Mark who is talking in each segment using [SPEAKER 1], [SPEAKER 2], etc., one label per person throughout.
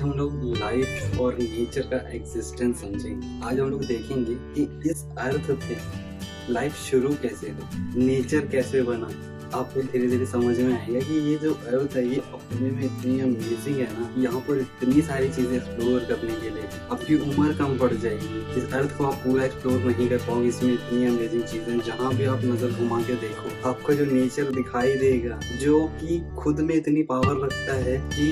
[SPEAKER 1] आज हम लोग लाइफ और नेचर का एग्जिस्टेंस समझेंगे। आज हम लोग देखेंगे कि इस अर्थ पे लाइफ शुरू कैसे हुई, नेचर कैसे बना। आपको धीरे धीरे समझ में आएगा कि ये जो अर्थ है ये अपने में इतनी अमेजिंग है ना, यहाँ पर इतनी सारी चीजें एक्सप्लोर करने के लिए आपकी उम्र कम पड़ जाएगी। इस अर्थ को आप पूरा एक्सप्लोर नहीं कर पाओगे, इसमें इतनी अमेजिंग चीजें। जहाँ भी आप नजर घुमा के देखो आपको जो नेचर दिखाई देगा, जो कि खुद में इतनी पावर रखता है कि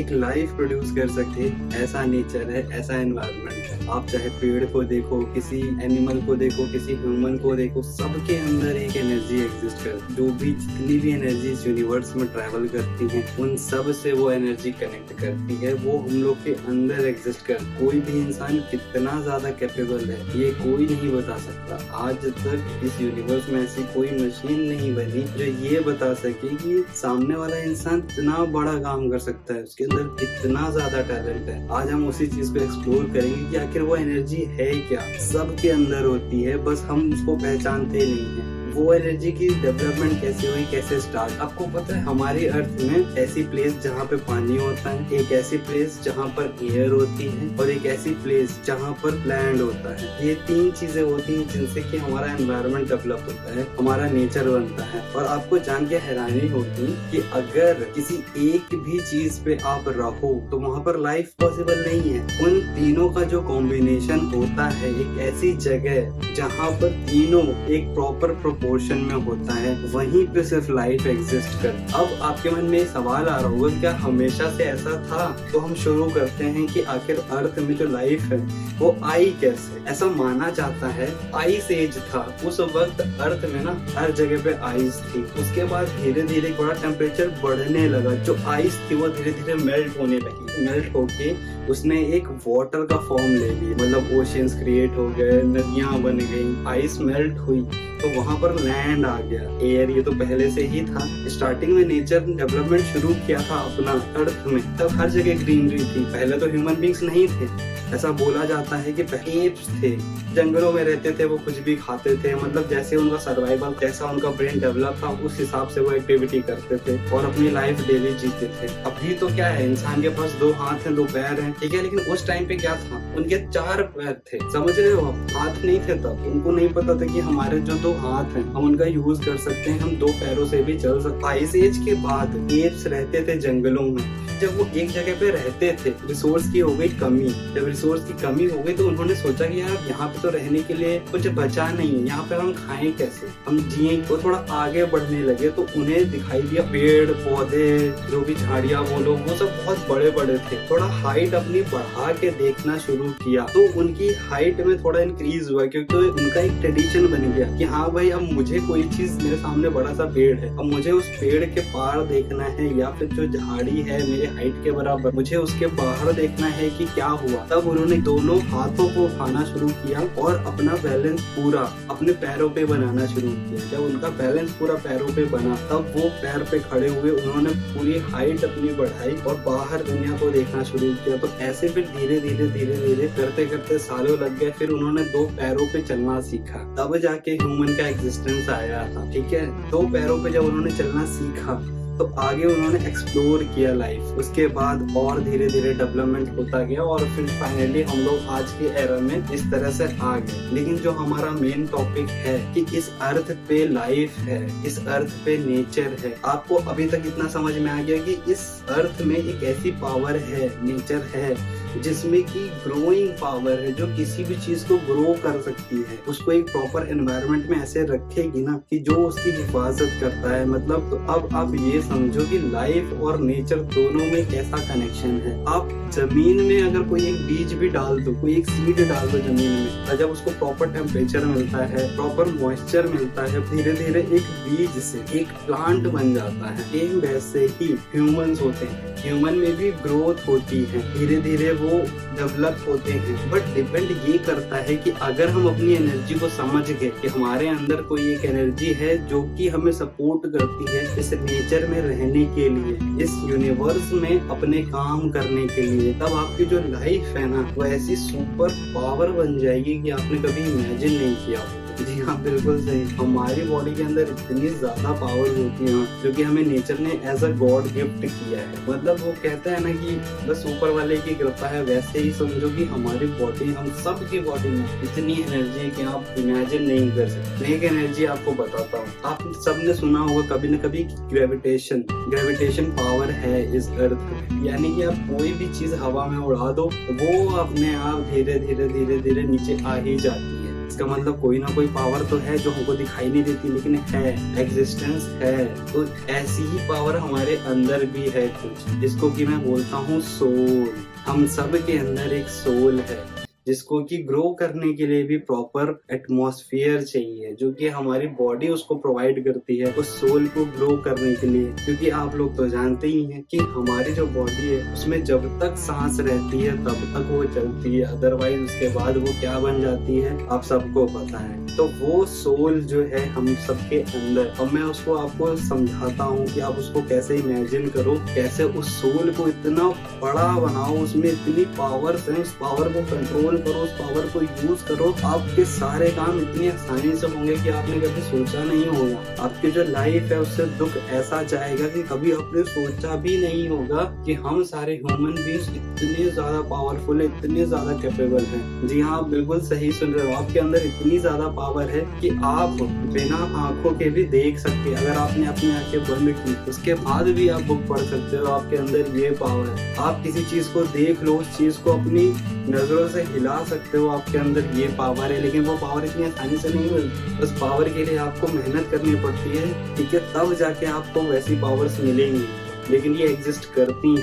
[SPEAKER 1] एक लाइफ प्रोड्यूस कर सके, ऐसा नेचर है, ऐसा एनवायरनमेंट है। आप चाहे पेड़ को देखो, किसी एनिमल को देखो, किसी ह्यूमन को देखो, सबके अंदर एक एनर्जी एग्जिस्ट करती है। जो भी जितनी भी एनर्जी इस यूनिवर्स में ट्रैवल करती हैं, उन सब से वो एनर्जी कनेक्ट करती है, वो हम लोग के अंदर एग्जिस्ट कर। कोई भी इंसान कितना ज्यादा कैपेबल है ये कोई नहीं बता सकता। आज तक इस यूनिवर्स में ऐसी कोई मशीन नहीं बनी जो ये बता सके कि सामने वाला इंसान इतना बड़ा काम कर सकता है, उसके अंदर इतना ज्यादा टैलेंट है। आज हम उसी चीज को एक्सप्लोर करेंगे कि आखिर वो एनर्जी है क्या। सबके अंदर होती है, बस हम उसको पहचानते नहीं है। वो एनर्जी की डेवलपमेंट कैसे हुई, कैसे स्टार्ट। आपको पता है हमारी अर्थ में ऐसी प्लेस जहाँ पे पानी होता है, एक ऐसी प्लेस जहाँ पर एयर होती है, और एक ऐसी प्लेस जहाँ पर लैंड होता है। ये तीन चीजें होती हैं जिनसे कि हमारा एनवायरनमेंट डेवलप होता है, हमारा नेचर बनता है। और आपको जान के हैरानी होगी कि अगर किसी एक भी चीज पे आप रहो तो वहाँ पर लाइफ पॉसिबल नहीं है। उन तीनों का जो कॉम्बिनेशन होता है, एक ऐसी जगह जहाँ पर तीनों एक प्रॉपर प्रोपोर्शन में होता है, वहीं पे सिर्फ लाइफ एग्जिस्ट कर। अब आपके मन में सवाल आ रहा होगा क्या हमेशा से ऐसा था? तो हम शुरू करते हैं कि आखिर अर्थ में जो लाइफ है वो आई कैसे। ऐसा माना जाता है आइस एज था। उस वक्त अर्थ में ना हर जगह पे आइस थी। उसके बाद धीरे धीरे थोड़ा टेम्परेचर बढ़ने लगा, जो आइस थी वो धीरे धीरे मेल्ट होने लगी। मेल्ट होके उसने एक वाटर का फॉर्म ले लिया, मतलब ओशियंस क्रिएट हो गए, नदियां बन गई, आइस मेल्ट हुई, तो वहां पर लैंड आ गया। एयर ये तो पहले से ही था। स्टार्टिंग में नेचर डेवलपमेंट शुरू किया था अपना अर्थ में, तब हर जगह ग्रीनरी थी। पहले तो ह्यूमन बींग्स नहीं थे। ऐसा बोला जाता है कि एप्स थे, जंगलों में रहते थे, वो कुछ भी खाते थे, मतलब जैसे उनका सर्वाइवल, जैसा उनका ब्रेन डेवलप था उस हिसाब से वो एक्टिविटी करते थे और अपनी लाइफ डेली जीते थे। अभी तो क्या है, इंसान के पास 2 हाथ हैं, 2 पैर हैं, ठीक है, लेकिन उस टाइम पे क्या था, उनके 4 पैर थे। समझ रहे हो? हाथ नहीं थे तब। उनको नहीं पता था कि हमारे जो 2 हाथ हैं हम उनका यूज कर सकते हैं, हम 2 पैरों से भी चल सकते। आइस एज के बाद एप्स रहते थे जंगलों में। जब वो एक जगह पे रहते थे, रिसोर्स की हो गई कमी। जब रिसोर्स की कमी हो गई तो उन्होंने सोचा कि यार यहाँ पे तो रहने के लिए कुछ बचा नहीं, यहाँ पे हम खाएं कैसे, हम जिए। वो थोड़ा आगे बढ़ने लगे तो उन्हें दिखाई दिया पेड़ पौधे, जो भी झाड़ियाँ बोलो, वो सब बहुत बड़े बड़े थे। थोड़ा हाइट अपनी बढ़ा के देखना शुरू किया तो उनकी हाइट में थोड़ा इंक्रीज हुआ, क्योंकि उनका एक ट्रेडिशन बन गया कि हाँ भाई, अब मुझे कोई चीज, मेरे सामने बड़ा सा पेड़ है, अब मुझे उस पेड़ के पार देखना है, या फिर जो झाड़ी है मेरे हाइट के बराबर, मुझे उसके बाहर देखना है कि क्या हुआ। तब उन्होंने दोनों हाथों को उठाना शुरू किया और अपना बैलेंस पूरा अपने पैरों पे बनाना शुरू किया। जब उनका बैलेंस पूरा पैरों पे बना तब वो पैर पे खड़े हुए, उन्होंने पूरी हाइट अपनी बढ़ाई और बाहर दुनिया को देखना शुरू किया। तो ऐसे फिर धीरे धीरे करते करते सालों लग गए। फिर उन्होंने 2 पैरों पे चलना सीखा, तब जाके ह्यूमन का एग्जिस्टेंस आया था। ठीक है, 2 पैरों पे जब उन्होंने चलना सीखा तो आगे उन्होंने एक्सप्लोर किया लाइफ। उसके बाद और धीरे धीरे डेवलपमेंट होता गया और फिर फाइनली हम लोग आज के एरा में इस तरह से आ गए। लेकिन जो हमारा मेन टॉपिक है कि इस अर्थ पे लाइफ है, इस अर्थ पे नेचर है। आपको अभी तक इतना समझ में आ गया कि इस अर्थ में एक ऐसी पावर है, नेचर है, जिसमें कि ग्रोइंग पावर है, जो किसी भी चीज को ग्रो कर सकती है, उसको एक प्रॉपर एनवायरनमेंट में ऐसे रखेगी ना कि जो उसकी हिफाजत करता है। मतलब तो अब आप ये समझो कि लाइफ और नेचर दोनों में कैसा कनेक्शन है। आप जमीन में अगर कोई एक बीज भी डाल दो, कोई एक सीड डाल दो जमीन में, और जब उसको प्रॉपर टेम्परेचर मिलता है, प्रॉपर मॉइस्चर मिलता है, धीरे धीरे एक बीज से एक प्लांट बन जाता है। एक वैसे ही ह्यूमंस होते हैं, ह्यूमन में भी ग्रोथ होती है, धीरे धीरे वो डेवलप होते हैं। बट डिपेंड ये करता है कि अगर हम अपनी एनर्जी को समझ गए कि हमारे अंदर कोई एक एनर्जी है जो कि हमें सपोर्ट करती है इस नेचर में रहने के लिए, इस यूनिवर्स में अपने काम करने के लिए, तब आपकी जो लाइफ है ना वो ऐसी सुपर पावर बन जाएगी कि आपने कभी इमेजिन नहीं किया होगा। जी हाँ, बिल्कुल सही। हमारी बॉडी के अंदर इतनी ज़्यादा पावर होती है जो कि हमें नेचर ने एज़ अ गॉड गिफ्ट किया है। मतलब वो कहते हैं ना कि बस ऊपर वाले की कृपा है, वैसे ही समझो कि हमारी बॉडी, हम सब की बॉडी में इतनी एनर्जी है कि आप इमेजिन नहीं कर सकते। मैं एक एनर्जी आपको बताता हूँ। आप सबने सुना होगा कभी न कभी ग्रेविटेशन पावर है इस अर्थ में। यानी कि आप कोई भी चीज़ हवा में उड़ा दो, वो अपने आप धीरे धीरे नीचे आ ही जाती है। इसका मतलब कोई ना कोई पावर तो है जो हमको दिखाई नहीं देती, लेकिन है, एग्जिस्टेंस है। तो ऐसी ही पावर हमारे अंदर भी है कुछ, जिसको कि मैं बोलता हूँ सोल। हम सब के अंदर एक सोल है, जिसको कि ग्रो करने के लिए भी प्रॉपर एटमॉस्फेयर चाहिए, जो कि हमारी बॉडी उसको प्रोवाइड करती है उस सोल को ग्रो करने के लिए। क्योंकि आप लोग तो जानते ही हैं कि हमारी जो बॉडी है उसमें जब तक सांस रहती है तब तक वो चलती है, अदरवाइज उसके बाद वो क्या बन जाती है आप सबको पता है। तो वो सोल जो है हम सबके अंदर, अब मैं उसको आपको समझाता हूँ कि आप उसको कैसे इमेजिन करो, कैसे उस सोल को इतना बड़ा बनाओ, उसमें इतनी पावर्स हैं, उस पावर को कंट्रोल करो, उस पावर को यूज करो। आपके सारे काम इतनी आसानी से होंगे कि आपने कभी सोचा नहीं होगा। आपकी जो लाइफ है उससे दुख ऐसा जाएगा कि कभी आपने सोचा भी नहीं होगा कि हम सारे ह्यूमन बीइंग्स इतने ज्यादा पावरफुल है, इतने ज्यादा कैपेबल हैं। जी हाँ, आप बिल्कुल सही सुन रहे हो। आपके अंदर इतनी ज्यादा पावर है कि आप बिना आंखों के भी देख सकते हैं। अगर आपने अपनी आंखें बंद की उसके बाद भी आप बुक पढ़ सकते हो। आपके अंदर ये पावर है। आप किसी चीज को देख लो, उस चीज को अपनी नजरों से हिला सकते हो, आपके अंदर ये पावर है। लेकिन वो पावर इतनी आसानी से नहीं मिलती। उस पावर के लिए आपको मेहनत करनी पड़ती है, ठीक है, तब जाके आपको वैसी पावर्स मिलेंगी। लेकिन ये एग्जिस्ट करती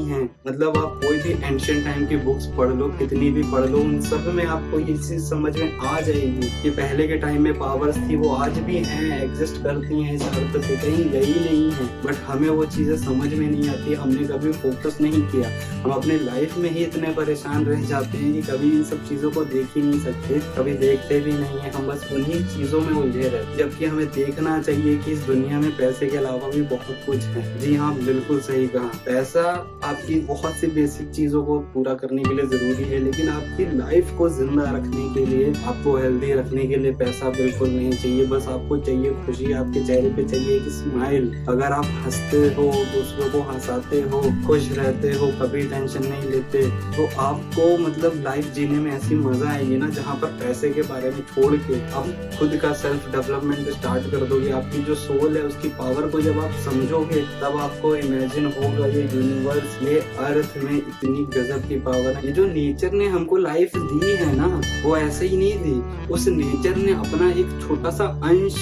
[SPEAKER 1] हैं। मतलब आप कोई भी एंशिएंट टाइम की बुक्स पढ़ लो, कितनी भी पढ़ लो, उन सब में आपको ये चीज समझ में आ जाएगी कि पहले के टाइम में पावर्स थी, वो आज भी हैं, एग्जिस्ट करती हैं, इस अर्थ पे कहीं गई नहीं है। बट हमें वो चीजें समझ में नहीं आती, हमने कभी फोकस नहीं किया। हम अपने लाइफ में ही इतने परेशान रह जाते हैं कि कभी इन सब चीजों को देख ही नहीं सकते, कभी देखते भी नहीं है। हम बस उन्हीं चीजों में उलझे रहते, जबकि हमें देखना चाहिए कि इस दुनिया में पैसे के अलावा भी बहुत कुछ है। जी हाँ, बिल्कुल सही कहा। पैसा आपकी बहुत सी बेसिक चीजों को पूरा करने के लिए जरूरी है, लेकिन आपकी लाइफ को जिंदा रखने के लिए, आपको हेल्दी रखने के लिए पैसा बिल्कुल नहीं चाहिए। बस आपको चाहिए खुशी, आपके चेहरे पे चाहिए एक स्माइल। अगर आप हंसते हो, दूसरों को हंसाते हो, खुश रहते हो, कभी टेंशन नहीं लेते, तो आपको मतलब लाइफ जीने में ऐसी मजा आएगी ना, जहाँ पर पैसे के बारे में छोड़ के आप खुद का सेल्फ डेवलपमेंट स्टार्ट कर दोगे। आपकी जो सोल है उसकी पावर को जब आप समझोगे, तब आपको इमेजिन होगा ये यूनिवर्स, ये अर्थ में इतनी गजब की पावर है। ये जो नेचर ने हमको लाइफ दी है ना, वो ऐसे ही नहीं दी। उस नेचर ने अपना एक छोटा सा अंश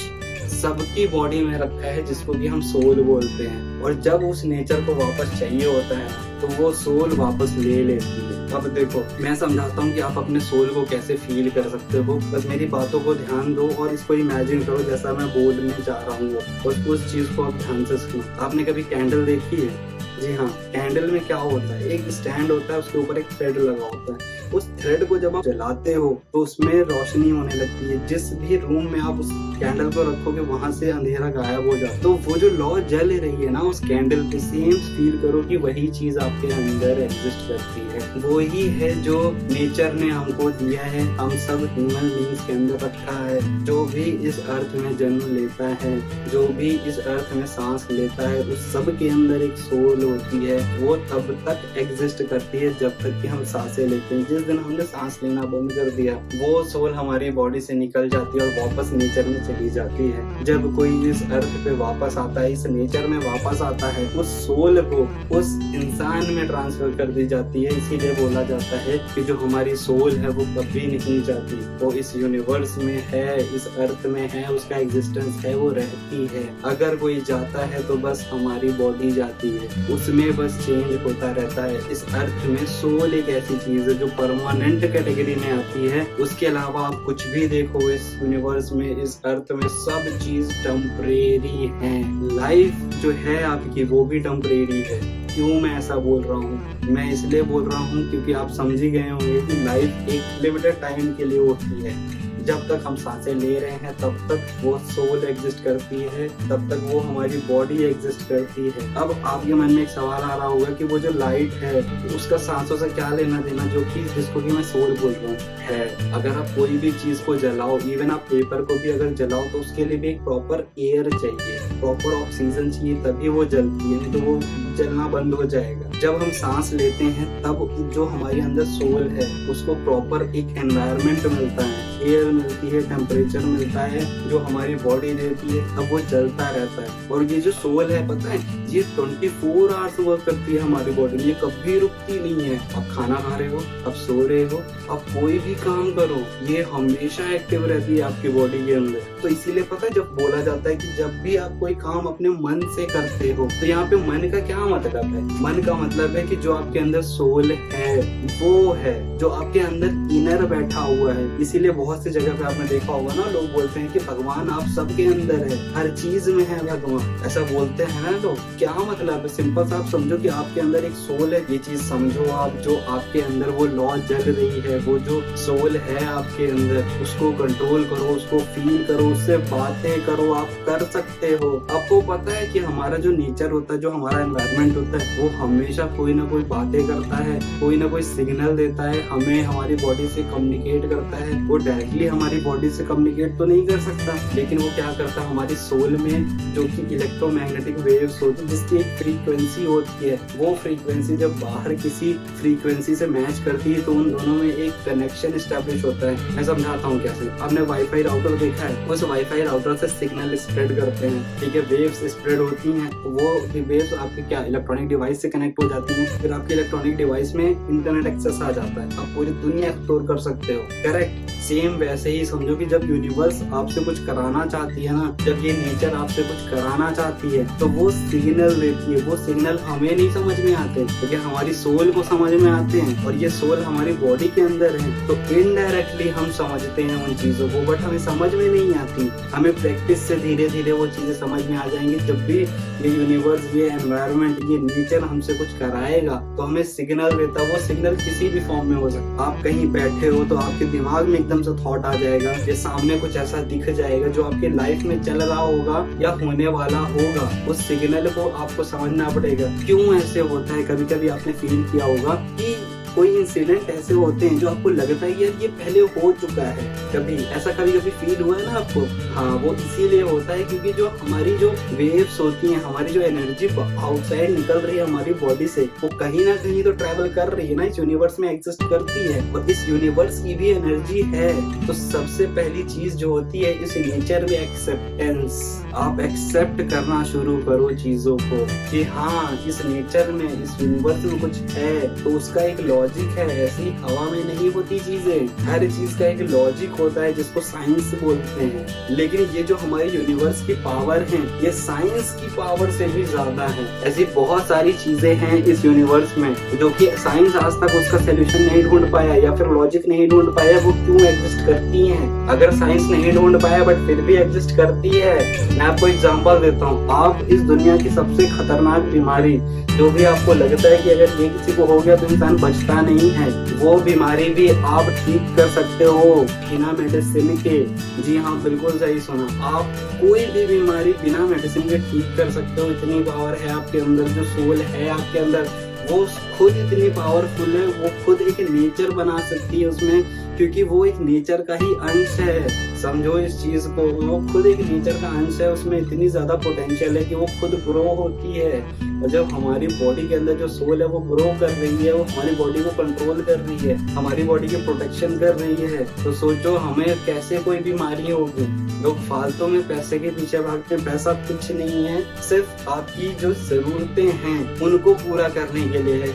[SPEAKER 1] सबकी बॉडी में रखा है, जिसको कि हम सोल बोलते हैं। और जब उस नेचर को वापस चाहिए होता है तो वो सोल वापस ले लेती है। अब देखो, मैं समझाता हूँ कि आप अपने सोल को कैसे फील कर सकते हो। बस मेरी बातों को ध्यान दो और इसको इमेजिन करो जैसा मैं बोलने जा रहा हूँ, और उस चीज को आप ध्यान से सुनो। आपने कभी कैंडल देखी है? जी हाँ, कैंडल में क्या होता है, एक स्टैंड होता है, उसके ऊपर एक थ्रेड लगा होता है। उस थ्रेड को जब आप जलाते हो तो उसमें रोशनी होने लगती है। जिस भी रूम में आप उस कैंडल को रखोगे वहां से अंधेरा गायब हो जाता है। तो वो जो लौ जल रही है ना उस कैंडल पे, सेम फील करो कि वही चीज आपके अंदर एग्जिस्ट करती है। वो ही है जो नेचर ने हमको दिया है, हम सब ह्यूमन बीइंग्स के अंदर रखा है। जो भी इस अर्थ में जन्म लेता है, जो भी इस अर्थ में सांस लेता है, उस सब के अंदर एक सोल होती है। वो तब तक एग्जिस्ट करती है जब तक कि हम सांसें लेते हैं। जिस दिन हमने सांस लेना बंद कर दिया, वो सोल हमारी बॉडी से निकल जाती है और वापस नेचर में चली जाती है। जब कोई इस अर्थ पे वापस आता है, इस नेचर में वापस आता है, उस सोल को उस इंसान में ट्रांसफर कर दी जाती है। इसीलिए बोला जाता है कि जो हमारी सोल है वो कभी नहीं जाती, वो इस यूनिवर्स में है, इस अर्थ में है, उसका एग्जिस्टेंस है, वो रहती है। अगर कोई जाता है तो बस हमारी बॉडी जाती है, उसमें बस चेंज होता रहता है। इस अर्थ में सोल एक ऐसी चीज है जो परमानेंट कैटेगरी में आती है। उसके अलावा आप कुछ भी देखो इस यूनिवर्स में, इस अर्थ में, सब चीज टेम्परेरी है। लाइफ जो है आपकी वो भी टेम्परेरी है। क्यों मैं ऐसा बोल रहा हूँ? मैं इसलिए बोल रहा हूँ क्योंकि आप समझ ही गए होंगे कि लाइफ एक लिमिटेड टाइम के लिए होती है। जब तक हम सांसें ले रहे हैं तब तक वो सोल एग्जिस्ट करती है, तब तक वो हमारी बॉडी एग्जिस्ट करती है। अब आपके मन में एक सवाल आ रहा होगा कि वो जो लाइट है उसका सांसों से क्या लेना देना, जो कि जिसको कि मैं सोल बोल रहा हूँ है। अगर आप कोई भी चीज को जलाओ, इवन आप पेपर को भी अगर जलाओ, तो उसके लिए भी एक प्रॉपर एयर चाहिए, प्रॉपर ऑक्सीजन चाहिए, तभी वो जलती है, नहीं तो वो जलना बंद हो जाएगा। जब हम सांस लेते हैं तब जो हमारे अंदर सोल है उसको प्रॉपर एक एनवायरनमेंट मिलता है, एयर मिलती है, टेम्परेचर मिलता है जो हमारी बॉडी देती है, तब वो चलता रहता है। और ये जो सोल है पता है, ये 24 आवर्स वर्क करती है हमारी बॉडी में, ये कभी रुकती नहीं है। आप खाना खा रहे हो, आप सो रहे हो, आप कोई भी काम करो, ये हमेशा एक्टिव रहती है आपकी बॉडी के अंदर। तो इसीलिए पता है, जब बोला जाता है कि जब भी आप कोई काम अपने मन से करते हो, तो यहाँ पे मन का क्या मतलब है? मन का मतलब है कि जो आपके अंदर सोल है वो है, जो आपके अंदर इनर बैठा हुआ है। इसीलिए बहुत सी जगह पे आपने देखा होगा ना, लोग बोलते हैं कि भगवान आप सबके अंदर है, हर चीज में है भगवान, ऐसा बोलते हैं ना लोग। क्या मतलब है? सिंपल सा आप समझो कि आपके अंदर एक सोल है, ये चीज समझो आप। जो आपके अंदर वो लॉ जल रही है, वो जो सोल है आपके अंदर, उसको कंट्रोल करो, उसको फील करो, उससे बातें करो, आप कर सकते हो। आपको पता है कि हमारा जो नेचर होता है, जो हमारा एनवायरनमेंट होता है, वो हमेशा कोई ना कोई बातें करता है, कोई ना कोई सिग्नल देता है, हमें हमारी बॉडी से कम्युनिकेट करता है। वो डायरेक्टली हमारी बॉडी से कम्युनिकेट तो नहीं कर सकता, लेकिन वो क्या करता है, हमारी सोल में जो कि इलेक्ट्रोमैग्नेटिक वेव्स होती है, जिसकी एक फ्रीक्वेंसी होती है, वो फ्रीक्वेंसी जब बाहर किसी फ्रीक्वेंसी से मैच करती है तो उन दोनों में एक कनेक्शन एस्टेब्लिश होता है। मैं समझाता हूँ कैसे। आपने वाईफाई राउटर देखा है, उस वाईफाई राउटर से सिग्नल स्प्रेड करते हैं, ठीक है, वेव्स स्प्रेड होती हैं, वो वेव्स आपके क्या इलेक्ट्रॉनिक डिवाइस से कनेक्ट हो जाती हैं, फिर आपके इलेक्ट्रॉनिक डिवाइस में इंटरनेट एक्सेस आ जाता है, आप पूरी दुनिया एक्सप्लोर कर सकते हो। करेक्ट। सेम वैसे ही समझो कि जब यूनिवर्स आपसे कुछ कराना चाहती है ना, जब ये नेचर आपसे कुछ कराना चाहती है, तो वो सिग्नल देती है। वो सिग्नल हमें नहीं समझ में आते, लेकिन हमारी सोल को समझ में आते हैं, और ये सोल हमारी बॉडी के अंदर है, तो इनडायरेक्टली हम समझते हैं उन चीजों को, बट हमें समझ में नहीं आती। हमें प्रैक्टिस से धीरे धीरे वो चीजें समझ में आ जाएंगी। जब भी ये यूनिवर्स, ये एनवायरनमेंट, ये नेचर हमसे कुछ कराएगा तो हमें सिग्नल देता। वो सिग्नल किसी भी फॉर्म में हो सकता है। आप कहीं बैठे हो तो आपके दिमाग में एकदम से थॉट आ जाएगा, ये सामने कुछ ऐसा दिख जाएगा जो आपके लाइफ में चल रहा होगा या होने वाला होगा। उस सिग्नल को आपको समझना पड़ेगा क्यों ऐसे होता है। कभी कभी आपने फील किया होगा कि कोई इंसिडेंट ऐसे होते हैं जो आपको लगता है यार ये पहले हो चुका है। कभी ऐसा कभी फील हुआ है ना आपको? हाँ, वो इसीलिए होता है क्योंकि जो हमारी जो वेव्स होती हैं, हमारी जो एनर्जी आउटसाइड निकल रही है हमारी बॉडी से, वो कहीं ना कहीं तो ट्रैवल कर रही है ना, इस यूनिवर्स में एग्जिस्ट करती है, और इस यूनिवर्स की भी एनर्जी है। तो सबसे पहली चीज जो होती है इस नेचर में एक्सेप्टेंस। आप एक्सेप्ट करना शुरू करो चीजों को कि हाँ, इस नेचर में, इस यूनिवर्स में कुछ है, तो उसका एक लॉजिक है। ऐसी हवा में नहीं होती चीजें, हर चीज का एक लॉजिक होता है जिसको साइंस बोलते हैं। लेकिन ये जो हमारी यूनिवर्स की पावर है, ये साइंस की पावर से भी ज्यादा है। ऐसी बहुत सारी चीजें हैं इस यूनिवर्स में जो कि साइंस आज तक उसका सोल्यूशन नहीं ढूंढ पाया या फिर लॉजिक नहीं ढूंढ पाया, वो क्यों एग्जिस्ट करती हैं। अगर साइंस नहीं ढूंढ पाया बट फिर भी एग्जिस्ट करती है। मैं आपको एग्जांपल देता हूँ। आप इस दुनिया की सबसे खतरनाक बीमारी, जो भी आपको लगता है कि अगर ये किसी को हो गया तो इंसान बचता नहीं है, वो बीमारी भी आप ठीक कर सकते हो बिना मेडिसिन के। जी हाँ, बिल्कुल सही सुना। आप कोई भी बीमारी बिना मेडिसिन के ठीक कर सकते हो। इतनी पावर है आपके अंदर। जो सोल है आपके अंदर वो खुद इतनी पावरफुल है, वो खुद एक नेचर बना सकती है उसमें, क्योंकि वो एक नेचर का ही अंश है। समझो इस चीज को, वो खुद एक नेचर का अंश है। उसमें इतनी ज्यादा पोटेंशियल है कि वो खुद ग्रो होती है। और जब हमारी बॉडी के अंदर जो सोल है वो ग्रो कर रही है, वो हमारी बॉडी को कंट्रोल कर रही है, हमारी बॉडी की प्रोटेक्शन कर रही है, तो सोचो हमें कैसे कोई बीमारी होगी। लोग फालतू में पैसे के पीछे भागते हैं। पैसा कुछ नहीं है, सिर्फ आपकी जो जरूरतें हैं उनको पूरा करने के लिए है।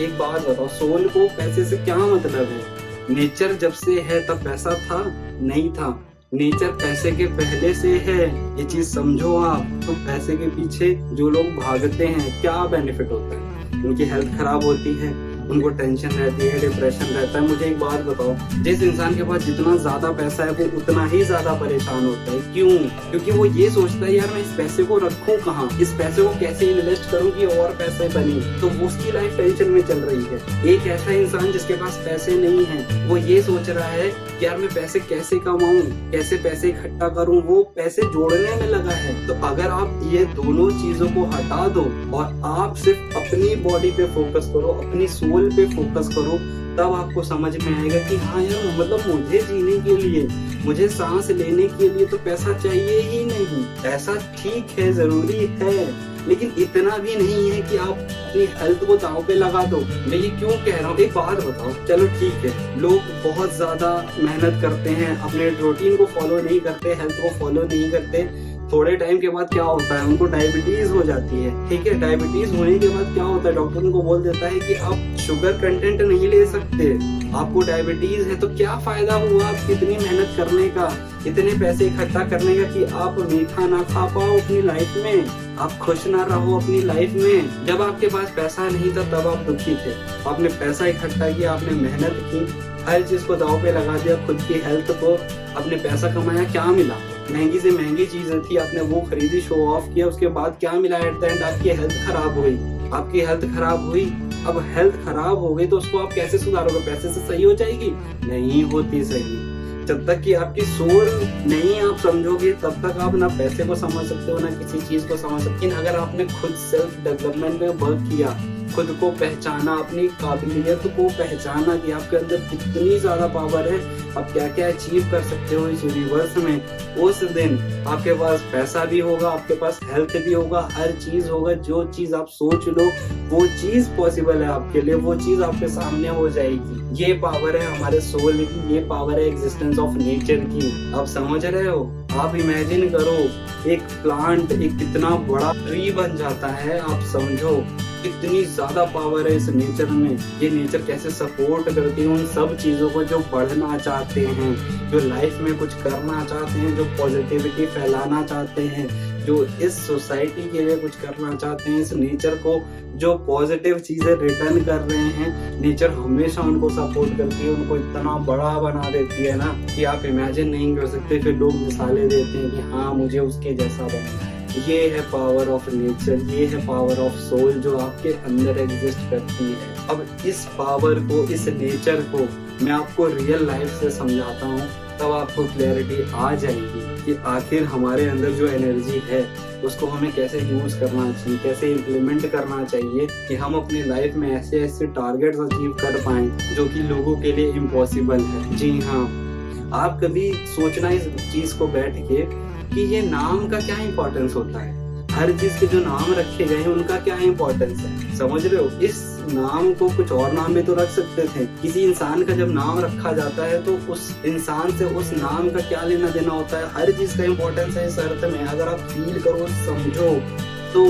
[SPEAKER 1] एक बात बताओ, सोल को पैसे से क्या मतलब है? नेचर जब से है तब पैसा था? नहीं था। नेचर पैसे के पहले से है, ये चीज समझो आप। तो पैसे के पीछे जो लोग भागते हैं, क्या बेनिफिट होता है? उनकी हेल्थ खराब होती है, उनको टेंशन रहती है, डिप्रेशन रहता है। मुझे एक बात बताओ, जिस इंसान के पास जितना ज्यादा पैसा है वो उतना ही ज्यादा परेशान होता है। क्यों? क्योंकि वो ये सोचता है यार मैं इस पैसे को रखूं कहाँ, इस पैसे को कैसे इन्वेस्ट करूं कि और पैसे बने, तो वो उसकी लाइफ टेंशन में चल रही है। एक ऐसा इंसान जिसके पास पैसे नहीं है, वो ये सोच रहा है कि यार मैं पैसे कैसे कमाऊं, कैसे पैसे इकट्ठा करूं, वो पैसे जोड़ने में लगा है। तो अगर आप ये दोनों चीजों को हटा दो और आप सिर्फ अपनी बॉडी पे फोकस करो, अपनी सोल पे फोकस करो, तब आपको समझ में आएगा कि हाँ यार मतलब मुझे जीने के लिए, मुझे सांस लेने के लिए तो पैसा चाहिए ही नहीं। पैसा ठीक है, जरूरी है, लेकिन इतना भी नहीं है कि आप अपनी हेल्थ को दांव पे लगा दो। मैं ये क्यों कह रहा हूँ, एक बात बताओ, चलो ठीक है लोग बहुत ज्यादा मेहनत करते हैं, अपने रूटीन को फॉलो नहीं करते, हेल्थ को फॉलो नहीं करते, थोड़े टाइम के बाद क्या होता है, उनको डायबिटीज हो जाती है। ठीक है, डायबिटीज होने के बाद क्या होता है, डॉक्टर उनको बोल देता है कि आप शुगर कंटेंट नहीं ले सकते, आपको डायबिटीज है। तो क्या फायदा हुआ आप इतनी मेहनत करने का, इतने पैसे इकट्ठा करने का कि आप मीठा ना खा पाओ अपनी लाइफ में, आप खुश ना रहो अपनी लाइफ में। जब आपके पास पैसा नहीं था तब आप दुखी थे, आपने पैसा इकट्ठा किया, आपने मेहनत की, हर चीज को दांव पे लगा दिया, खुद की हेल्थ को, अपने पैसा कमाया, क्या मिला? महंगी से महंगी चीजें थी, आपने वो खरीदी, शो ऑफ किया, उसके बाद क्या मिला? एट द एंड आपकी हेल्थ खराब हुई, आपकी हेल्थ खराब हुई। अब हेल्थ खराब हो गई तो उसको आप कैसे सुधारोगे? पैसे से सही हो जाएगी? नहीं होती सही। जब तक कि आपकी सोल नहीं आप समझोगे तब तक आप ना पैसे को समझ सकते हो, ना किसी चीज को समझ सकते। लेकिन अगर आपने खुद सेल्फ डेवलपमेंट में वर्क किया, खुद को पहचाना, अपनी काबिलियत को पहचाना कि आपके अंदर कितनी ज्यादा पावर है, आप क्या क्या अचीव कर सकते हो इस यूनिवर्स में, उस दिन आपके पास पैसा भी होगा, आपके पास हेल्थ भी होगा, हर चीज होगा। जो चीज आप सोच लो वो चीज पॉसिबल है आपके लिए, वो चीज आपके सामने हो जाएगी। ये पावर है हमारे सोल की, ये पावर है एग्जिस्टेंस ऑफ नेचर की। आप समझ रहे हो? आप इमेजिन करो एक प्लांट एक कितना बड़ा ट्री बन जाता है, आप समझो कितनी ज्यादा पावर है इस नेचर में। ये नेचर कैसे सपोर्ट करती है उन सब चीजों को जो बढ़ना चाहते हैं, जो लाइफ में कुछ करना चाहते हैं, जो पॉजिटिविटी फैलाना चाहते हैं, जो इस सोसाइटी के लिए कुछ करना चाहते हैं। इस नेचर को जो पॉजिटिव चीजें रिटर्न कर रहे हैं, नेचर हमेशा उनको सपोर्ट करती है, उनको इतना बड़ा बना देती है ना कि आप इमेजिन नहीं कर सकते। फिर लोग मिसालें देते हैं कि हाँ मुझे उसके जैसा बनना है। ये है पावर ऑफ नेचर, ये है पावर ऑफ सोल जो आपके अंदर एग्जिस्ट करती है। अब इस पावर को, इस नेचर को मैं आपको रियल लाइफ से समझाता हूँ, तब आपको क्लैरिटी आ जाएगी कि आखिर हमारे अंदर जो एनर्जी है उसको हमें कैसे यूज करना चाहिए, कैसे इम्प्लीमेंट करना चाहिए कि हम अपनी लाइफ में ऐसे ऐसे टारगेट्स अचीव कर पाएं जो कि लोगों के लिए इम्पॉसिबल है। जी हाँ, आप कभी सोचना इस चीज को बैठ के कि ये नाम का क्या इंपॉर्टेंस होता है, हर चीज के जो नाम रखे गए हैं उनका क्या इंपॉर्टेंस है। समझ रहे हो? इस नाम को कुछ और नाम भी तो रख सकते थे। किसी इंसान का जब नाम रखा जाता है तो उस इंसान से उस नाम का क्या लेना देना होता है, हर चीज का इंपॉर्टेंस है इस अर्थ में। अगर आप फील करो, समझो, तो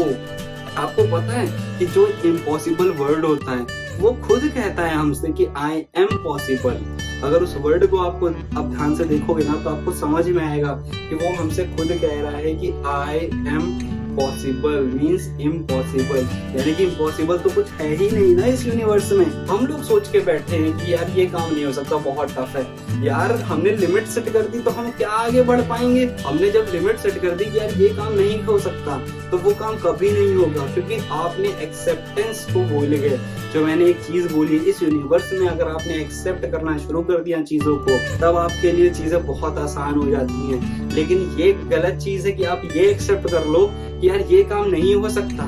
[SPEAKER 1] आपको पता है कि जो इम्पॉसिबल वर्ड होता है वो खुद कहता है हमसे कि आई एम पॉसिबल। अगर उस वर्ड को आपको आप ध्यान से देखोगे ना तो आपको समझ में आएगा कि वो हमसे खुद कह रहा है कि आई एम पॉसिबल मीन्स इम्पॉसिबल, यानी कि इम्पॉसिबल तो कुछ है ही नहीं ना इस यूनिवर्स में। हम लोग सोच के बैठे हैं कि यार ये काम नहीं हो सकता, बहुत टफ है। यार हमने लिमिट सेट कर दी तो हम क्या आगे बढ़ पाएंगे? हमने जब लिमिट सेट कर दी कि यार ये काम नहीं हो सकता तो वो काम कभी नहीं होगा, क्योंकि आपने एक्सेप्टेंस को भूल गए। जो मैंने एक चीज बोली, इस यूनिवर्स में अगर आपने एक्सेप्ट करना शुरू कर दिया चीजों को, तब आपके लिए चीजें बहुत आसान हो जाती हैं। लेकिन ये गलत चीज है कि आप ये एक्सेप्ट कर लो कि यार ये काम नहीं हो सकता,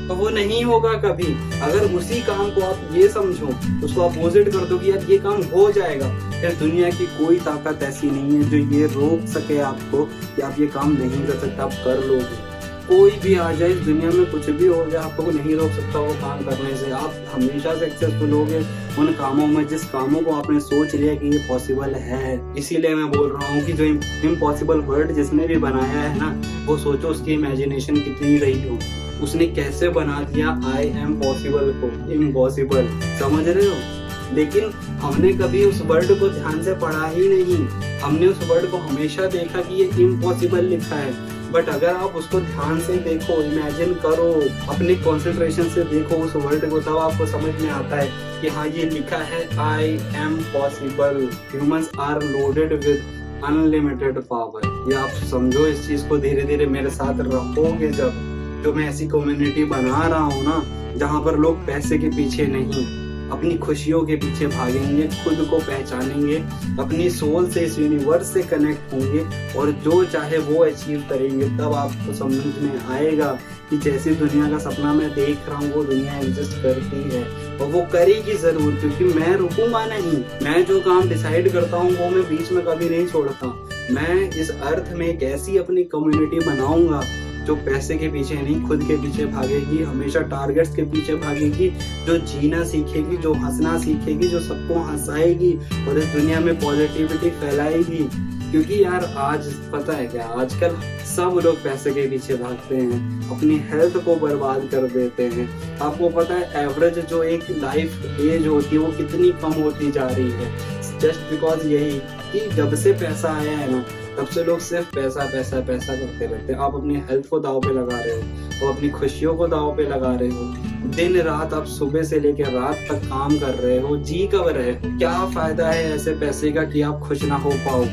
[SPEAKER 1] तो वो नहीं होगा कभी। अगर उसी काम को आप ये समझो, उसको अपोजिट कर दो कि यार ये काम हो जाएगा, फिर दुनिया की कोई ताकत ऐसी नहीं है जो ये रोक सके आपको कि आप ये काम नहीं कर सकते, आप कर लोगे। कोई भी आ जाए इस दुनिया में, कुछ भी हो जाए, आपको नहीं रोक सकता वो काम करने से। आप हमेशा सक्सेसफुल होगे उन कामों में जिस कामों को आपने सोच लिया कि ये पॉसिबल है। इसीलिए मैं बोल रहा हूँ कि जो इम्पॉसिबल वर्ड जिसने भी बनाया है ना, वो सोचो उसकी इमेजिनेशन कितनी रही हो, उसने कैसे बना दिया आई एम पॉसिबल को इम्पॉसिबल। समझ रहे हो? लेकिन हमने कभी उस वर्ड को ध्यान से पढ़ा ही नहीं। हमने उस वर्ड को हमेशा देखा कि ये इम्पॉसिबल लिखा है। बट अगर आप उसको ध्यान से देखो, इमेजिन करो, अपने कंसंट्रेशन से देखो उस वर्ड को, तब आपको समझ में आता है कि हाँ ये लिखा है I am possible, humans are loaded with unlimited power. ये आप समझो इस चीज को, धीरे धीरे मेरे साथ रहोगे जब, जो मैं ऐसी कम्युनिटी बना रहा हूँ ना, जहाँ पर लोग पैसे के पीछे नहीं, अपनी खुशियों के पीछे भागेंगे, खुद को पहचानेंगे, अपनी सोल से इस यूनिवर्स से कनेक्ट होंगे और जो चाहे वो अचीव करेंगे, तब आपको समझ में आएगा कि जैसी दुनिया का सपना मैं देख रहा हूँ वो दुनिया एग्जिस्ट करती है और वो करेगी जरूर, क्योंकि मैं रुकूंगा नहीं। मैं जो काम डिसाइड करता हूँ वो मैं बीच में कभी नहीं छोड़ता। मैं इस अर्थ में एक ऐसी अपनी कम्युनिटी बनाऊंगा जो पैसे के पीछे नहीं, खुद के पीछे भागेगी, हमेशा टारगेट्स के पीछे भागेगी, जो जीना सीखेगी, जो हंसना सीखेगी, जो सबको हंसाएगी और इस दुनिया में पॉजिटिविटी फैलाएगी। क्योंकि यार आज पता है क्या, आजकल सब लोग पैसे के पीछे भागते हैं, अपनी हेल्थ को बर्बाद कर देते हैं। आपको पता है एवरेज जो एक लाइफ एज होती है वो कितनी कम होती जा रही है, जस्ट बिकॉज यही कि जब से पैसा आया है ना, तब से लोग सिर्फ पैसा पैसा पैसा करते रहते हैं। आप अपनी हेल्थ को दांव पे लगा रहे हो और अपनी खुशियों को दांव पे लगा रहे हो। दिन रात आप सुबह से लेकर रात तक काम कर रहे हो, जी कब रहे हो? क्या फायदा है ऐसे पैसे का कि आप खुश ना हो पाओ?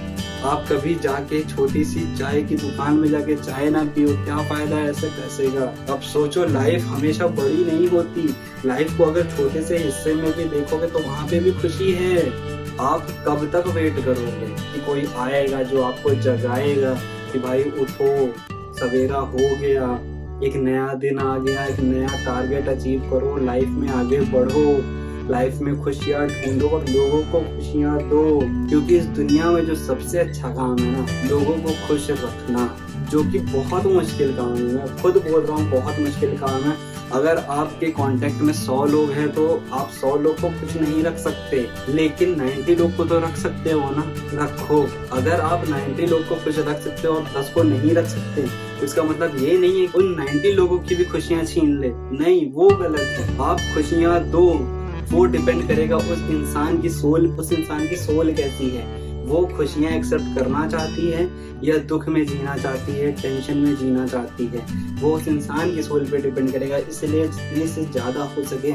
[SPEAKER 1] आप कभी जाके छोटी सी चाय की दुकान में जाके चाय ना पियो, क्या फायदा है ऐसे पैसे का? अब सोचो, लाइफ हमेशा बड़ी नहीं होती। लाइफ को अगर छोटे से हिस्से में भी देखोगे तो वहां पे भी खुशी है। आप कब तक वेट करोगे कि कोई आएगा जो आपको जगाएगा कि भाई उठो, सवेरा हो गया, एक नया दिन आ गया, एक नया टारगेट अचीव करो, लाइफ में आगे बढ़ो, लाइफ में खुशियां ढूंढो और लोगों को खुशियां दो। क्योंकि इस दुनिया में जो सबसे अच्छा काम है ना, लोगों को खुश रखना, जो कि बहुत मुश्किल काम है। मैं खुद बोल रहा हूँ बहुत मुश्किल काम है। अगर आपके कांटेक्ट में 100 लोग हैं तो आप 100 लोग को कुछ नहीं रख सकते, लेकिन 90 लोग को तो रख सकते हो ना, रखो। अगर आप 90 लोग को खुश रख सकते हो और 10 को नहीं रख सकते, तो इसका मतलब ये नहीं है उन 90 लोगों की भी खुशियां छीन ले, नहीं, वो गलत है। आप खुशियां दो, वो डिपेंड करेगा उस इंसान की सोल, उस इंसान की सोल कैसी है, वो खुशियां एक्सेप्ट करना चाहती है या दुख में जीना चाहती है, टेंशन में जीना चाहती है, वो उस इंसान की सोल पे डिपेंड करेगा। इसलिए जितने से ज्यादा हो सके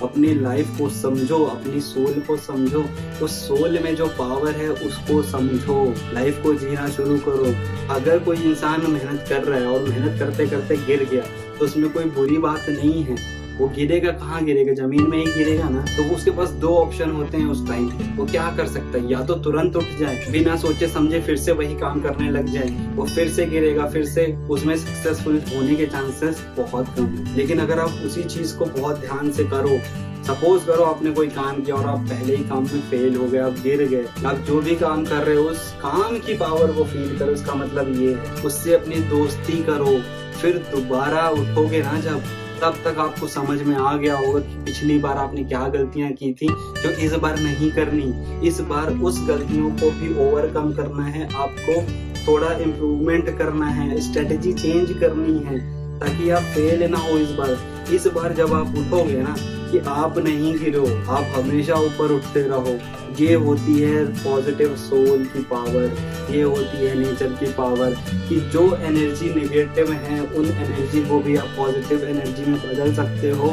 [SPEAKER 1] अपनी लाइफ को समझो, अपनी सोल को समझो, उस सोल में जो पावर है उसको समझो, लाइफ को जीना शुरू करो। अगर कोई इंसान मेहनत कर रहा है और मेहनत करते करते गिर गया तो उसमें कोई बुरी बात नहीं है। वो गिरेगा कहाँ गिरेगा, जमीन में ही गिरेगा ना। तो उसके पास 2 ऑप्शन होते हैं उस टाइम पे, वो क्या कर सकता है, या तो तुरंत उठ जाए, बिना सोचे समझे फिर से वही काम करने लग जाए, वो फिर से गिरेगा, फिर से उसमें सक्सेसफुल होने के चांसेस बहुत कम है। लेकिन अगर आप उसी चीज को बहुत ध्यान से करो, सपोज करो आपने कोई काम किया और आप पहले ही काम में फेल हो गए, आप गिर गए, आप जो भी काम कर रहे हो उस काम की पावर को फील करो। इसका मतलब ये है उससे अपनी दोस्ती करो, फिर दोबारा उठोगे ना जब, तब तक आपको समझ में आ गया होगा कि पिछली बार आपने क्या गलतियां की थी जो इस बार नहीं करनी। इस बार उस गलतियों को भी ओवरकम करना है, आपको थोड़ा इम्प्रूवमेंट करना है, स्ट्रेटेजी चेंज करनी है ताकि आप फेल ना हो। इस बार जब आप उठोगे ना कि आप नहीं गिरो, आप हमेशा ऊपर उठते रहो। ये होती है पॉजिटिव सोल की पावर, ये होती है नेचर की पावर कि जो एनर्जी नेगेटिव है उन एनर्जी को भी आप पॉजिटिव एनर्जी में बदल सकते हो।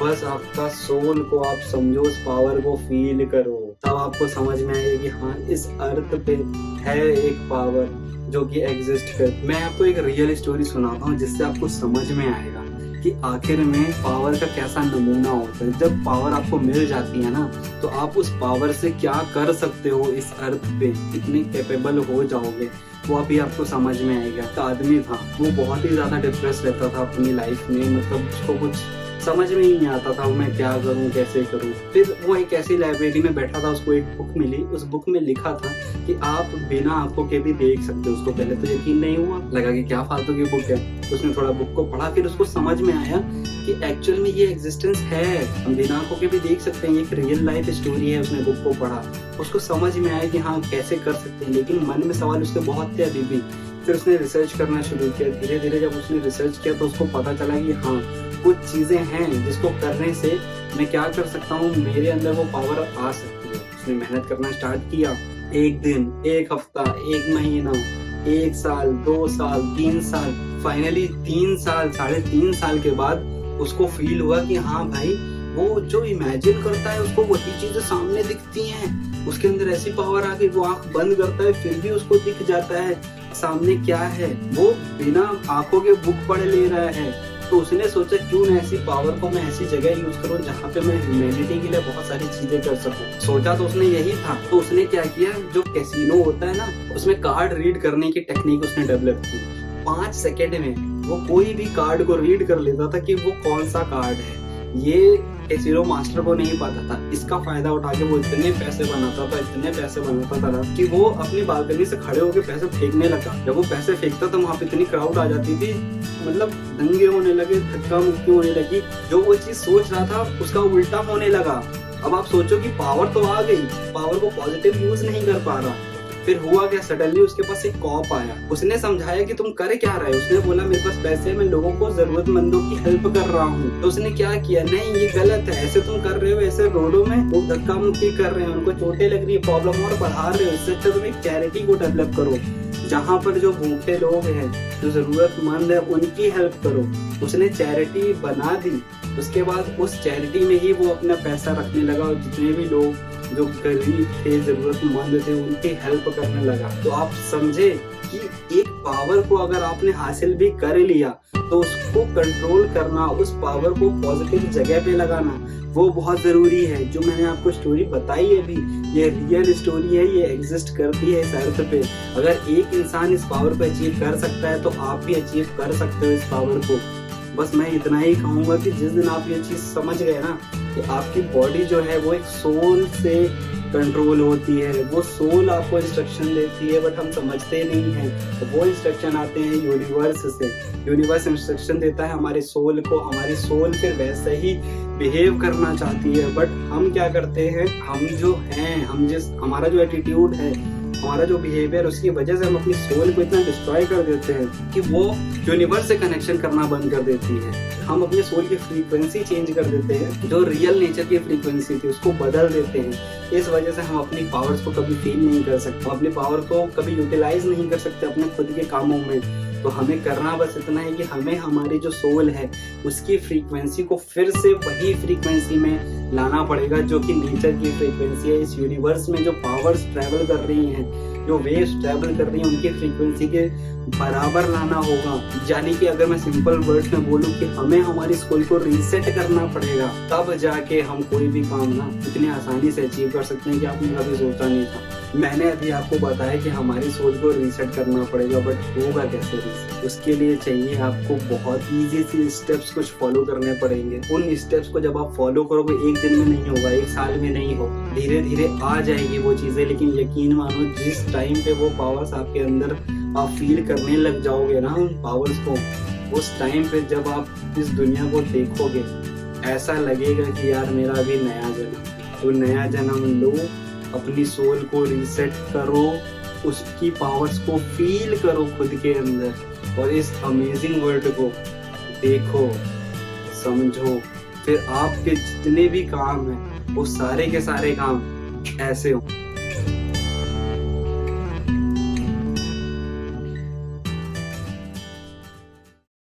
[SPEAKER 1] बस आपका सोल को आप समझो, उस पावर को फील करो, तब आपको समझ में आएगा कि हाँ इस अर्थ पे है एक पावर जो कि एग्जिस्ट कर। मैं आपको एक रियल स्टोरी सुनाता हूँ जिससे आपको समझ में आएगा कि आखिर में पावर का कैसा नमूना होता है। जब पावर आपको मिल जाती है ना, तो आप उस पावर से क्या कर सकते हो इस अर्थ पे, कितने कैपेबल हो जाओगे, वो अभी आपको समझ में आएगा। एक आदमी था, वो बहुत ही ज्यादा डिप्रेस रहता था अपनी लाइफ में, मतलब उसको कुछ समझ में ही नहीं आता था मैं क्या करूं, कैसे करूं। फिर वो एक ऐसी लाइब्रेरी में बैठा था, उसको एक बुक मिली, उस बुक में लिखा था कि आप बिना आंखों के भी देख सकते हो। उसको पहले तो यकीन नहीं हुआ, लगा कि क्या फालतू की बुक है। उसने थोड़ा बुक को पढ़ा, फिर उसको समझ में आया कि एक्चुअल में ये एग्जिस्टेंस है, हम बिना आंखों के भी देख सकते हैं, एक रियल लाइफ स्टोरी है। उसने बुक को पढ़ा, उसको समझ में आया कि हाँ कैसे कर सकते हैं, लेकिन मन में सवाल उसके बहुत थे अभी भी। फिर उसने रिसर्च करना शुरू किया। धीरे धीरे जब उसने रिसर्च किया तो उसको पता चला कि हाँ कुछ चीजें हैं जिसको करने से मैं क्या कर सकता हूँ, मेरे अंदर वो पावर आ सकती है। उसने मेहनत करना स्टार्ट किया, 1 दिन, 1 हफ्ता, 1 महीना, 1 साल, 2 साल, 3 साल, फाइनली 3 साल, 3.5 साल के बाद उसको फील हुआ कि हाँ भाई, वो जो इमेजिन करता है उसको वही चीजें सामने दिखती हैं। उसके अंदर ऐसी पावर आ गई, वो आंख बंद करता है फिर भी उसको दिख जाता है सामने क्या है। वो बिना आंखों के बुक पढ़ ले रहा है। तो उसने सोचा क्यों ना ऐसी पावर को मैं ऐसी जगह यूज करूं जहाँ पे मैं ह्यूमैनिटी के लिए बहुत सारी चीजें कर सकूं। सोचा तो उसने यही था। तो उसने क्या किया, जो कैसीनो होता है ना, उसमें कार्ड रीड करने की टेक्निक उसने डेवलप की। 5 सेकेंड में वो कोई भी कार्ड को रीड कर लेता था कि वो कौन सा कार्ड है। ये कैसीनो मास्टर को नहीं पता था। इसका फायदा उठा के वो इतने पैसे बनाता था ना कि वो अपनी बालकनी से खड़े होकर पैसे फेंकने लगा। जब वो पैसे फेंकता था वहां पे इतनी क्राउड आ जाती थी, मतलब दंगे होने लगे, धक्का मुक्की होने लगी। जो वो चीज सोच रहा था उसका उल्टा होने लगा। अब आप सोचो कि पावर तो आ गई, पावर को पॉजिटिव यूज नहीं कर पा रहा। फिर हुआ क्या, सडनली उसके पास एक कॉप आया। उसने समझाया कि तुम कर क्या रहे हो। उसने बोला मेरे पास पैसे, मैं लोगों को जरूरतमंदों की हेल्प कर रहा हूँ। तो उसने क्या किया, नहीं ये गलत है, ऐसे तुम कर रहे हो, ऐसे रोडों में वो धक्का मुक्की कर रहे हैं, उनको चोटें लग रही है, प्रॉब्लम और बढ़ा रहे हो। इससे अच्छा तुम एक चैरिटी को डेवलप करो जहाँ पर जो भूखे लोग हैं, जो जरूरतमंद है, उनकी हेल्प करो। उसने चैरिटी बना दी। उसके बाद उस चैरिटी में ही वो अपना पैसा रखने लगा और जितने भी लोग जो गरीब थे, जरूरतमंद थे, उनकी हेल्प करने लगा। तो आप समझे कि एक पावर को अगर आपने हासिल भी कर लिया तो उसको कंट्रोल करना, उस पावर को पॉजिटिव जगह पे लगाना, वो बहुत जरूरी है। जो मैंने आपको स्टोरी बताई है अभी, ये रियल स्टोरी है, ये एग्जिस्ट करती है इस अर्थ पे। अगर एक इंसान इस पावर को अचीव कर सकता है तो आप भी अचीव कर सकते हो इस पावर को। बस मैं इतना ही कहूंगा कि जिस दिन आप ये चीज समझ गए ना कि आपकी बॉडी जो है वो एक सोल से कंट्रोल होती है, वो सोल आपको इंस्ट्रक्शन देती है, बट हम समझते नहीं हैं। तो वो इंस्ट्रक्शन आते हैं यूनिवर्स से। यूनिवर्स इंस्ट्रक्शन देता है हमारे सोल को, हमारी सोल फिर वैसे ही बिहेव करना चाहती है। बट हम क्या करते हैं, हम जो हैं, हमारा जो एटीट्यूड है, हमारा जो बिहेवियर, उसकी वजह से हम अपनी सोल को इतना डिस्ट्रॉय कर देते हैं कि वो यूनिवर्स से कनेक्शन करना बंद कर देती है। हम अपने सोल की फ्रीक्वेंसी चेंज कर देते हैं, जो रियल नेचर की फ्रीक्वेंसी थी उसको बदल देते हैं। इस वजह से हम अपनी पावर्स को कभी फील नहीं कर सकते, अपनी पावर को कभी यूटिलाइज नहीं कर सकते अपने खुद के कामों में। तो हमें करना बस इतना है कि हमें हमारी जो सोल है उसकी फ्रीक्वेंसी को फिर से वही फ्रीक्वेंसी में लाना पड़ेगा जो कि नेचर की फ्रीक्वेंसी है। इस यूनिवर्स में जो पावर्स ट्रैवल कर रही हैं, जो वेव्स ट्रैवल कर रही हैं, उनकी फ्रीक्वेंसी के बराबर लाना होगा। यानी कि अगर मैं सिंपल वर्ड्स में बोलूं कि हमें हमारी सोल को रीसेट करना पड़ेगा, तब जाके हम कोई भी काम ना इतनी आसानी से अचीव कर सकते हैं कि आपने कभी सोचा नहीं था। मैंने अभी आपको बताया कि हमारी सोच को रीसेट करना पड़ेगा, बट होगा कैसे रीसेट? उसके लिए चाहिए आपको बहुत इजी सी स्टेप्स कुछ फॉलो करने पड़ेंगे। उन स्टेप्स को जब आप फॉलो करोगे, एक दिन में नहीं होगा, एक साल में नहीं होगा, धीरे धीरे आ जाएगी वो चीजें। लेकिन यकीन मानो, जिस टाइम पे वो पावर्स आपके अंदर आप फील करने लग जाओगे ना उन पावर्स को, उस टाइम पे जब आप इस दुनिया को देखोगे, ऐसा लगेगा कि यार मेरा अभी नया जन्म। तो नया जन्म लो, अपनी सोल को रीसेट करो, उसकी पावर्स को फील करो खुद के अंदर, और इस अमेजिंग वर्ल्ड को देखो, समझो। फिर आपके जितने भी काम हैं वो सारे के सारे काम ऐसे हो।